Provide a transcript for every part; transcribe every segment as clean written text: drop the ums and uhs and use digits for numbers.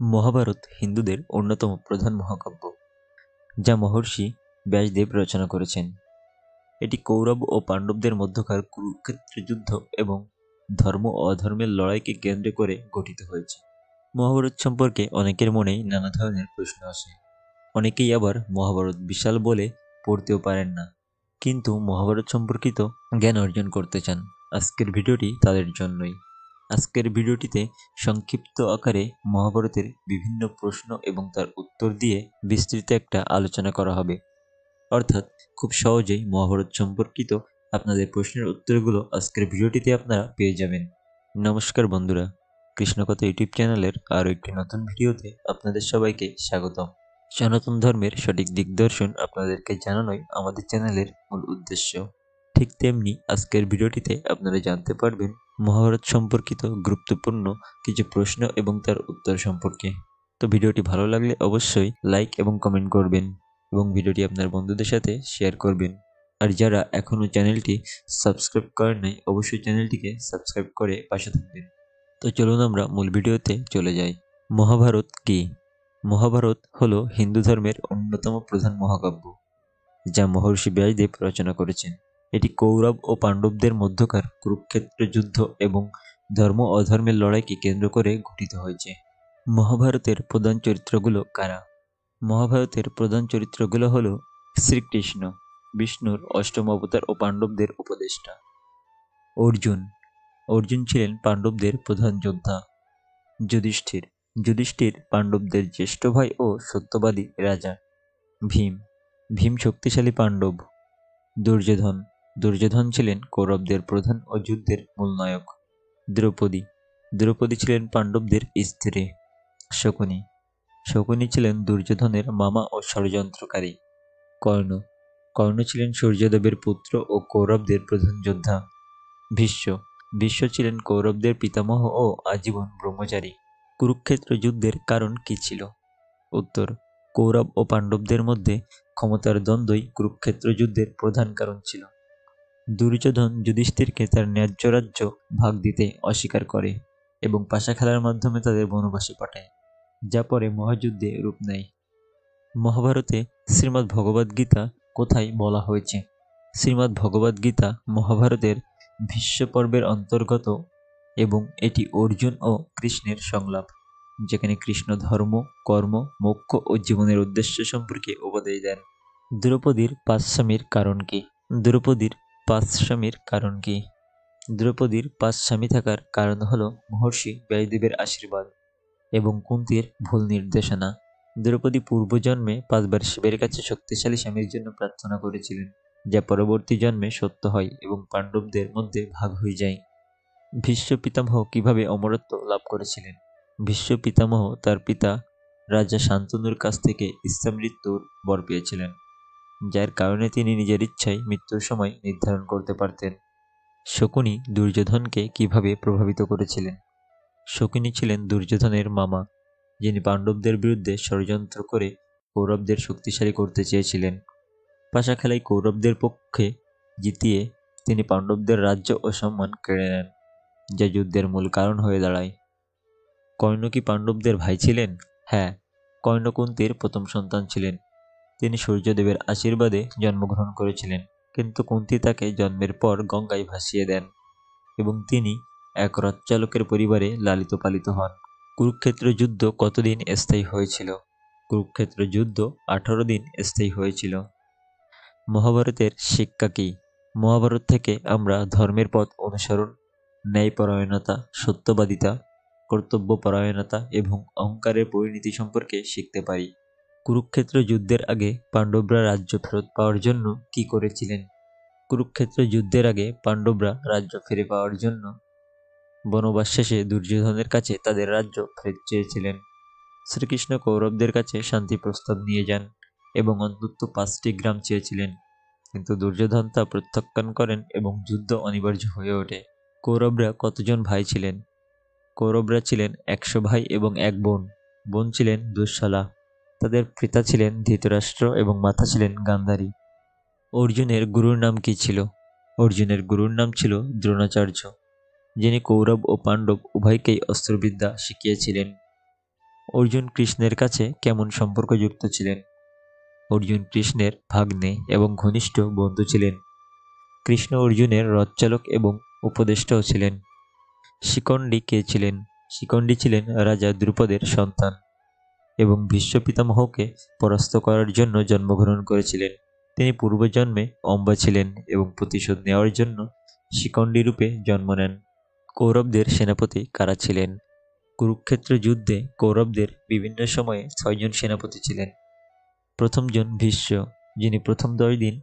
মহাভারত হিন্দুদের অন্যতম প্রধান মহাকাব্য, যা মহর্ষি ব্যাসদেব রচনা করেছেন। এটি কৌরব ও পাণ্ডবদের মধ্যকার কুরুক্ষেত্র যুদ্ধ এবং ধর্ম ও অধর্মের লড়াইকে কেন্দ্র করে গঠিত হয়েছে। মহাভারত সম্পর্কে অনেকের মনেই নানা ধরনের প্রশ্ন আসে। অনেকেই আবার মহাভারত বিশাল বলে পড়তেও পারেন না, কিন্তু মহাভারত সম্পর্কিত জ্ঞান অর্জন করতে চান। আজকের ভিডিওটি তাদের জন্যই। আজকের ভিডিওটিতে সংক্ষিপ্ত আকারে মহাভারতের বিভিন্ন প্রশ্ন এবং তার উত্তর দিয়ে বিস্তৃত একটা আলোচনা করা হবে। অর্থাৎ খুব সহজেই মহাভারত সম্পর্কিত আপনাদের প্রশ্নের উত্তরগুলো আজকের ভিডিওটিতে আপনারা পেয়ে যাবেন। নমস্কার বন্ধুরা, কৃষ্ণকথা ইউটিউব চ্যানেলের আরও একটি নতুন ভিডিওতে আপনাদের সবাইকে স্বাগতম। সনাতন ধর্মের সঠিক দিগদর্শন আপনাদেরকে জানানোই আমাদের চ্যানেলের মূল উদ্দেশ্য। ঠিক তেমনি আজকের ভিডিওটিতে আপনারা জানতে পারবেন মহাভারত সম্পর্কিত গুরুত্বপূর্ণ কিছু প্রশ্ন এবং তার উত্তর সম্পর্কে। তো ভিডিওটি ভালো লাগলে অবশ্যই লাইক এবং কমেন্ট করবেন এবং ভিডিওটি আপনার বন্ধুদের সাথে শেয়ার করবেন। আর যারা এখনও চ্যানেলটি সাবস্ক্রাইব করেন নাই, অবশ্যই চ্যানেলটিকে সাবস্ক্রাইব করে পাশে থাকবেন। তো চলুন আমরা মূল ভিডিওতে চলে যাই। মহাভারত কি? মহাভারত হলো হিন্দু ধর্মের অন্যতম প্রধান মহাকাব্য, যা মহর্ষি ব্যাসদেব রচনা করেছেন। এটি কৌরব ও পাণ্ডবদের মধ্যকার কুরুক্ষেত্র যুদ্ধ এবং ধর্ম অধর্মের লড়াইকে কেন্দ্র করে গঠিত হয়েছে। মহাভারতের প্রধান চরিত্রগুলো কারা? মহাভারতের প্রধান চরিত্রগুলো হল শ্রীকৃষ্ণ, বিষ্ণুর অষ্টম অবতার ও পাণ্ডবদের উপদেষ্টা। অর্জুন, অর্জুন ছিলেন পাণ্ডবদের প্রধান যোদ্ধা। যুধিষ্ঠির, যুধিষ্ঠির পাণ্ডবদের জ্যেষ্ঠ ভাই ও সত্যবাদী রাজা। ভীম, ভীম শক্তিশালী পাণ্ডব। দুর্যোধন, দুর্যোধন ছিলেন কৌরবদের প্রধান ও যুদ্ধের মূল নায়ক। দ্রৌপদী, দ্রৌপদী ছিলেন পাণ্ডবদের স্ত্রী। শকুনি, শকুনি ছিলেন দুর্যোধনের মামা ও ষড়যন্ত্রকারী। কর্ণ, কর্ণ ছিলেন সূর্যদেবের পুত্র ও কৌরবদের প্রধান যোদ্ধা। ভীষ্ম, ভীষ্ম ছিলেন কৌরবদের পিতামহ ও আজীবন ব্রহ্মচারী। কুরুক্ষেত্র যুদ্ধের কারণ কি ছিল? উত্তর: কৌরব ও পাণ্ডবদের মধ্যে ক্ষমতার দ্বন্দ্বই কুরুক্ষেত্র যুদ্ধের প্রধান কারণ ছিল। দুর্যোধন যুধিষ্ঠিরকে তার ন্যায্য রাজ্য ভাগ দিতে অস্বীকার করে এবং পাশা খেলার মাধ্যমে তাদের বনবাসে পাঠায়, যা পরে মহাযুদ্ধে রূপ নেয়। মহাভারতে শ্রীমদ্ ভগবদ্গীতা কোথায় বলা হয়েছে? শ্রীমদ্ ভগবদ্গীতা মহাভারতের ভীষ্ম পর্বের অন্তর্গত এবং এটি অর্জুন ও কৃষ্ণের সংলাপ, যেখানে কৃষ্ণ ধর্ম, কর্ম, মোক্ষ ও জীবনের উদ্দেশ্য সম্পর্কে উপদেশ দেন। দ্রৌপদীর 5 স্বামীর কারণ কি? দ্রৌপদীর 5 স্বামীর কারণ কি? দ্রৌপদীর 5 স্বামী থাকার কারণ হল মহর্ষি ব্যাসদেবের আশীর্বাদ এবং কুন্তির ভুল নির্দেশনা। দ্রৌপদী পূর্বজন্মে 5 বার শিবের কাছে শক্তিশালী স্বামীর জন্য প্রার্থনা করেছিলেন, যা পরবর্তী জন্মে সত্য হয় এবং পাণ্ডবদের মধ্যে ভাগ হয়ে যায়। ভীষ্ম পিতামহ কিভাবে অমরত্ব লাভ করেছিলেন? ভীষ্ম পিতামহ তার পিতা রাজা শান্তনুর কাছ থেকে ইচ্ছা মৃত্যুর বর পেয়েছিলেন, যার কারণে তিনি নিজের ইচ্ছায় মৃত্যুর সময় নির্ধারণ করতে পারতেন। শকুনি দুর্যোধনকে কিভাবে প্রভাবিত করেছিলেন? শকুনি ছিলেন দুর্যোধনের মামা, যিনি পাণ্ডবদের বিরুদ্ধে ষড়যন্ত্র করে কৌরবদের শক্তিশালী করতে চেয়েছিলেন। পাশা খেলায় কৌরবদের পক্ষে জিতিয়ে তিনি পাণ্ডবদের রাজ্য ও সম্মান কেড়ে নেন, যা যুদ্ধের মূল কারণ হয়ে দাঁড়ায়। কর্ণ কি পাণ্ডবদের ভাই ছিলেন? হ্যাঁ, কর্ণ কুন্তির প্রথম সন্তান ছিলেন। তিনি সূর্যদেবের আশীর্বাদে জন্মগ্রহণ করেছিলেন, কিন্তু কুন্তি তাকে জন্মের পর গঙ্গায় ভাসিয়ে দেন এবং তিনি এক রথচালকের পরিবারে লালিত পালিত হন। কুরুক্ষেত্র যুদ্ধ কতদিন স্থায়ী হয়েছিল? কুরুক্ষেত্র যুদ্ধ 18 দিন স্থায়ী হয়েছিল। মহাভারতের শিক্ষা কি? মহাভারত থেকে আমরা ধর্মের পথ অনুসরণ, ন্যায়পরায়ণতা, সত্যবাদিতা, কর্তব্যপরায়ণতা এবং অহংকারের পরিণতি সম্পর্কে শিখতে পারি। কুরুক্ষেত্র যুদ্ধের আগে পাণ্ডবরা রাজ্য ফেরত পাওয়ার জন্য কি করেছিলেন? কুরুক্ষেত্র যুদ্ধের আগে পাণ্ডবরা রাজ্য ফিরে পাওয়ার জন্য বনবাস শেষে দুর্যোধনের কাছে তাদের রাজ্য ফেরত চেয়েছিলেন। শ্রীকৃষ্ণ কৌরবদের কাছে শান্তি প্রস্তাব নিয়ে যান এবং অন্তত 5টি গ্রাম চেয়েছিলেন, কিন্তু দুর্যোধন তা প্রত্যাখ্যান করেন এবং যুদ্ধ অনিবার্য হয়ে ওঠে। কৌরবরা কতজন ভাই ছিলেন? কৌরবরা ছিলেন 100 ভাই এবং 1 বোন। বোন ছিলেন দুঃশালা। তাদের পিতা ছিলেন ধৃতরাষ্ট্র এবং মাতা ছিলেন গান্ধারী। অর্জুনের গুরুর নাম কি ছিল? অর্জুনের গুরুর নাম ছিল দ্রোণাচার্য, যিনি কৌরব ও পাণ্ডব উভয়কেই অস্ত্রবিদ্যা শিখিয়েছিলেন। অর্জুন কৃষ্ণের কাছে কেমন সম্পর্কযুক্ত ছিলেন? অর্জুন কৃষ্ণের ভাগ্নে এবং ঘনিষ্ঠ বন্ধু ছিলেন। কৃষ্ণ অর্জুনের রথচালক এবং উপদেষ্টাও ছিলেন। শিখণ্ডী কে ছিলেন? শিখণ্ডী ছিলেন রাজা দ্রুপদের সন্তান এবং ভীষ্ম পিতামহকে পরাস্ত করার জন্য জন্মগ্রহণ করেছিলেন। তিনি পূর্বজন্মে অম্বা ছিলেন এবং প্রতিশোধ নেওয়ার জন্য শিখণ্ডী রূপে জন্ম নেন। কৌরবদের সেনাপতি কারা ছিলেন? কুরুক্ষেত্র যুদ্ধে কৌরবদের বিভিন্ন সময়ে 6 জন সেনাপতি ছিলেন। প্রথমজন ভীষ্ম, যিনি প্রথম 10 দিন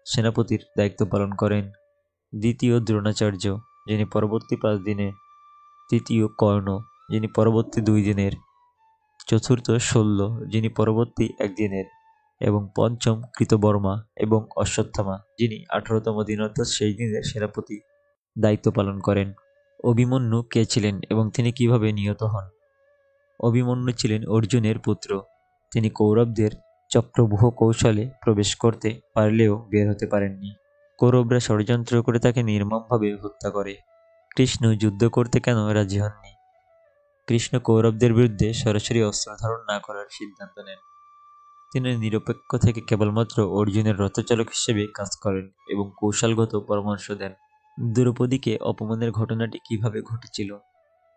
সেনাপতির দায়িত্ব পালন করেন। দ্বিতীয় দ্রোণাচার্য, যিনি পরবর্তী 5 দিনে। তৃতীয় কর্ণ, যিনি পরবর্তী 2 দিনের। চতুর্থ শল্য, যিনি পরবর্তী 1 দিনের। এবং পঞ্চম কৃতবর্মা এবং অশ্বত্থামা, যিনি 18তম দিন অর্থাৎ শেষ দিনের সেনাপতি দায়িত্ব পালন করেন। অভিমন্যু কে ছিলেন এবং তিনি কিভাবে নিহত হন? অভিমন্যু ছিলেন অর্জুনের পুত্র। তিনি কৌরবদের চক্রব্যূহ কৌশলে প্রবেশ করতে পারলেও বের হতে পারেননি। কৌরবরা ষড়যন্ত্র করে তাকে নির্মমভাবে হত্যা করে। কৃষ্ণ যুদ্ধ করতে কেন রাজি হননি? কৃষ্ণ কৌরবদের বিরুদ্ধে সরাসরি অস্ত্র ধারণ না করার সিদ্ধান্ত নেন। তিনি নিরপেক্ষ থেকে কেবলমাত্র অর্জুনের রথচালক হিসেবে কাজ করেন এবং কৌশলগত পরামর্শ দেন। দ্রৌপদীকে অপমানের ঘটনাটি কিভাবে ঘটেছিল?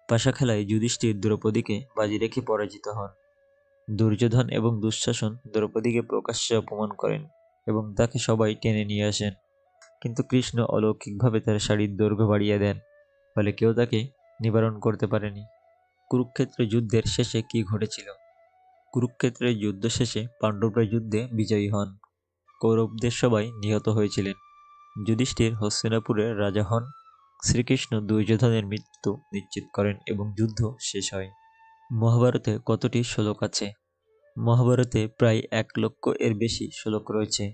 পাশা খেলায় যুধিষ্ঠির দ্রৌপদীকে বাজি রেখে পরাজিত হন। দুর্যোধন এবং দুঃশাসন দ্রৌপদীকে প্রকাশ্যে অপমান করেন এবং তাকে সবাই টেনে নিয়ে আসেন, কিন্তু কৃষ্ণ অলৌকিকভাবে তার শাড়ির দৈর্ঘ্য বাড়িয়ে দেন, ফলে কেউ তাকে নিবারণ করতে পারেনি। কুরুক্ষেত্র যুদ্ধের শেষে কি ঘটেছিল? কুরুক্ষেত্রের যুদ্ধ শেষে পাণ্ডবরা যুদ্ধে বিজয়ী হন। কৌরবদের সবাই নিহত হয়েছিলেন। যুধিষ্ঠির হস্তিনাপুরের রাজা হন। শ্রীকৃষ্ণ দুর্যোধনের মৃত্যু নিশ্চিত করেন এবং যুদ্ধ শেষ হয়। মহাভারতে কতটি শ্লোক আছে? মহাভারতে প্রায় 1 লক্ষ এর বেশি শ্লোক রয়েছে,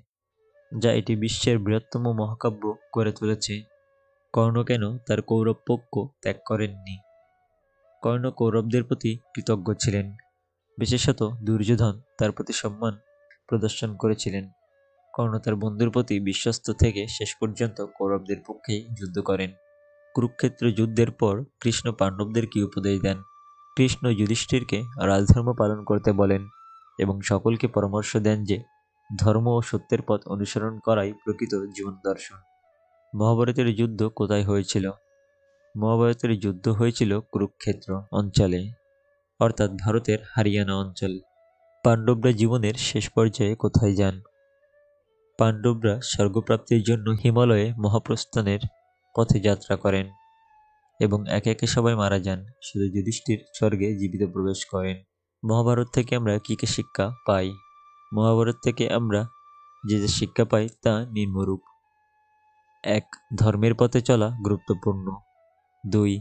যা এটি বিশ্বের বৃহত্তম মহাকাব্য করে তুলেছে। কর্ণ কেন তার কৌরব পক্ষ ত্যাগ করেননি? কর্ণ কৌরবদের প্রতি কৃতজ্ঞ ছিলেন, বিশেষত দুর্যোধন তার প্রতি সম্মান প্রদর্শন করেছিলেন। কর্ণ তার বন্ধুর প্রতি বিশ্বস্ত থেকে শেষ পর্যন্ত কৌরবদের পক্ষেই যুদ্ধ করেন। কুরুক্ষেত্র যুদ্ধের পর কৃষ্ণ পাণ্ডবদের কি উপদেশ দেন? কৃষ্ণ যুধিষ্ঠিরকে রাজধর্ম পালন করতে বলেন এবং সকলকে পরামর্শ দেন যে ধর্ম ও সত্যের পথ অনুসরণ করাই প্রকৃত জীবন দর্শন। মহাভারতের যুদ্ধ কোথায় হয়েছিল? মহাভারতের যুদ্ধ হয়েছিল কুরুক্ষেত্র অঞ্চলে, অর্থাৎ ভারতের হরিয়ানা অঞ্চল। পাণ্ডবরা জীবনের শেষ পর্যায়ে কোথায় যান? পাণ্ডবরা স্বর্গপ্রাপ্তির জন্য হিমালয়ে মহাপ্রস্থানের পথে যাত্রা করেন এবং একে একে সবাই মারা যান, শুধু যুধিষ্ঠির স্বর্গে জীবিত প্রবেশ করেন। মহাভারত থেকে আমরা কী কী শিক্ষা পাই? মহাভারত থেকে আমরা যে যে শিক্ষা পাই তা নিম্নরূপ। 1. ধর্মের পথে চলা গুরুত্বপূর্ণ। 2.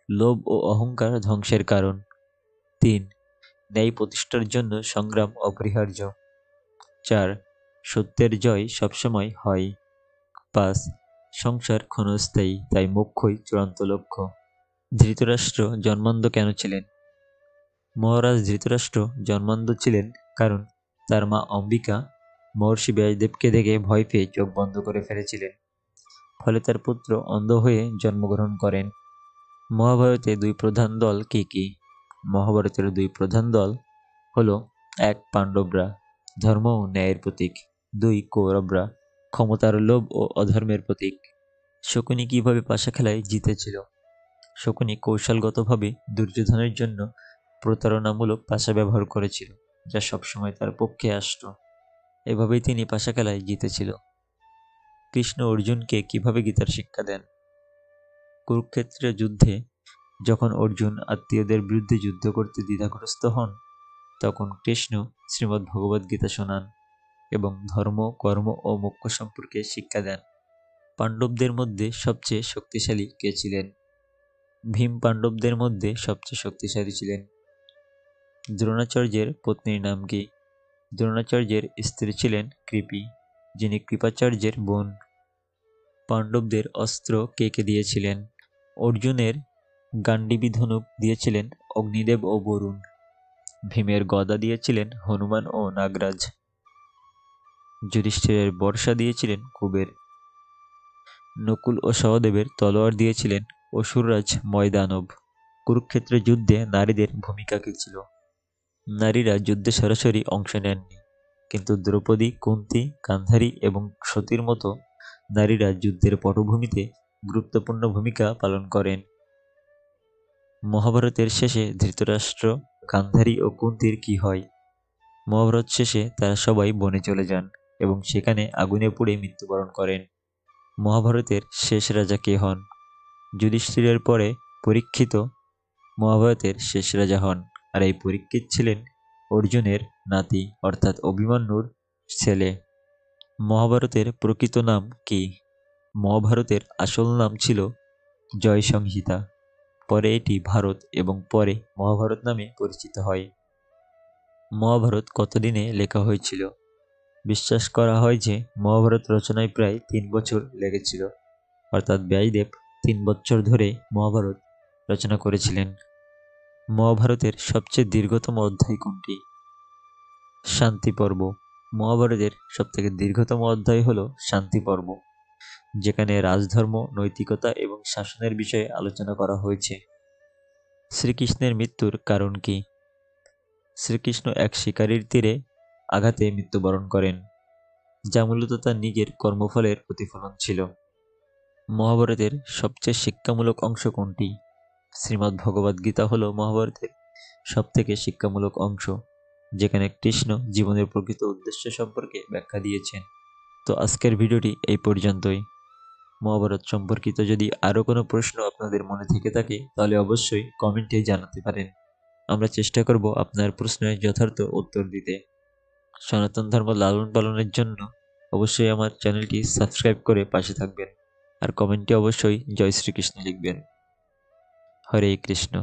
লোভ ও অহংকার ধ্বংসের কারণ। 3. ন্যায় প্রতিষ্ঠার জন্য সংগ্রাম অপরিহার্য। 4. সত্যের জয় সবসময় হয়। 5. সংসার ক্ষণস্থায়ী, তাই মোক্ষই চূড়ান্ত লক্ষ্য। ধৃতরাষ্ট্র জন্মান্ধ কেন ছিলেন? মহারাজ ধৃতরাষ্ট্র জন্মান্ধ ছিলেন কারণ তার মা অম্বিকা মহর্ষি ব্যাসদেবকে দেখে ভয় পেয়ে চোখ বন্ধ করে ফেলেছিলেন, ফলে তার পুত্র অন্ধ হয়ে জন্মগ্রহণ করেন। মহাভারতে 2 প্রধান দল কি কি? মহাভারতের 2 প্রধান দল হলো 1. পাণ্ডবরা, ধর্ম ও ন্যায়ের প্রতীক। 2. কৌরবরা, ক্ষমতার লোভ ও অধর্মের প্রতীক। শকুনি কিভাবে পাশা খেলায় জিতেছিল? শকুনি কৌশলগতভাবে দুর্যোধনের জন্য প্রতারণামূলক পাশা ব্যবহার করেছিল, যা সবসময় তার পক্ষে আসত। এভাবেই তিনি পাশা খেলায় জিতেছিল। কৃষ্ণ অর্জুনকে কিভাবে গীতার শিক্ষা দেন? কুরুক্ষেত্রের যুদ্ধে যখন অর্জুন আত্মীয়দের বিরুদ্ধে যুদ্ধ করতে দ্বিধাগ্রস্ত হন, তখন কৃষ্ণ শ্রীমদ্ ভগবদ্ গীতা শোনান এবং ধর্ম, কর্ম ও মোক্ষ সম্পর্কে শিক্ষা দেন। পাণ্ডবদের মধ্যে সবচেয়ে শক্তিশালী কে ছিলেন? ভীম পাণ্ডবদের মধ্যে সবচেয়ে শক্তিশালী ছিলেন। দ্রোণাচার্যের পত্নীর নাম কি? দ্রোণাচার্যের স্ত্রী ছিলেন কৃপি, যিনি কৃপাচার্যের বোন। পাণ্ডবদের অস্ত্র কে কে দিয়েছিলেন? অর্জুনের গান্ডীবী ধনুক দিয়েছিলেন অগ্নিদেব ও বরুণ। ভীমের গদা দিয়েছিলেন হনুমান ও নাগরাজ। যুধিষ্ঠিরের বর্ষা দিয়েছিলেন কুবের। নকুল ও সহদেবের তলোয়ার দিয়েছিলেন অসুররাজ ময়দানব। কুরুক্ষেত্রের যুদ্ধে নারীদের ভূমিকা কী ছিল? নারীরা যুদ্ধে সরাসরি অংশ নেননি, কিন্তু দ্রৌপদী, কুন্তী, গান্ধারী এবং সতীর মতো নারীরা যুদ্ধের পটভূমিতে গুরুত্বপূর্ণ ভূমিকা পালন করেন। মহাভারতের শেষে ধৃতরাষ্ট্র, গান্ধারী ও কুন্তীর কি হয়? মহাভারত শেষে তারা সবাই বনে চলে যান এবং সেখানে আগুনে পুড়ে মৃত্যুবরণ করেন। মহাভারতের শেষ রাজা কে হন? যুধিষ্ঠিরের পরে পরীক্ষিত মহাভারতের শেষ রাজা হন, আর এই পরীক্ষিত ছিলেন অর্জুনের নাতি অর্থাৎ অভিমন্যুর ছেলে। মহাভারতের প্রকৃত নাম কি? মহাভারতের আসল নাম ছিল জয় সংহিতা। পরে এটি ভারত এবং পরে মহাভারত নামে পরিচিত হয়। মহাভারত কতদিনে লেখা হয়েছিল? বিশ্বাস করা হয় যে মহাভারত রচনায় প্রায় 3 বছর লেগেছিল, অর্থাৎ ব্যাসদেব 3 বছর ধরে মহাভারত রচনা করেছিলেন। মহাভারতের সবচেয়ে দীর্ঘতম অধ্যায় কোনটি? শান্তি পর্ব। মহাভারতের সবথেকে দীর্ঘতম অধ্যায় হল শান্তি পর্ব, যেখানে রাজধর্ম, নৈতিকতা এবং শাসনের বিষয়ে আলোচনা করা হয়েছে। শ্রীকৃষ্ণের মৃত্যুর কারণ কি? শ্রীকৃষ্ণ এক শিকারীর তীরে আঘাতে মৃত্যুবরণ করেন, যা মূলত তার নিজের কর্মফলের প্রতিফলন ছিল। মহাভারতের সবচেয়ে শিক্ষামূলক অংশ কোনটি? শ্রীমদ্ ভগবদ্গীতা হল মহাভারতের সবথেকে শিক্ষামূলক অংশ, যেখানে কৃষ্ণ জীবনের প্রকৃত উদ্দেশ্য সম্পর্কে ব্যাখ্যা দিয়েছেন। তো আজকের ভিডিওটি এই পর্যন্তই। মহাভারত সম্পর্কিত যদি আরও কোনো প্রশ্ন আপনাদের মনে থেকে থাকে তাহলে অবশ্যই কমেন্টে জানাতে পারেন। আমরা চেষ্টা করব আপনার প্রশ্নের যথার্থ উত্তর দিতে। সনাতন ধর্ম লালন পালনের জন্য অবশ্যই আমার চ্যানেলটি সাবস্ক্রাইব করে পাশে থাকবেন, আর কমেন্টে অবশ্যই জয় শ্রীকৃষ্ণ লিখবেন। হরে কৃষ্ণ।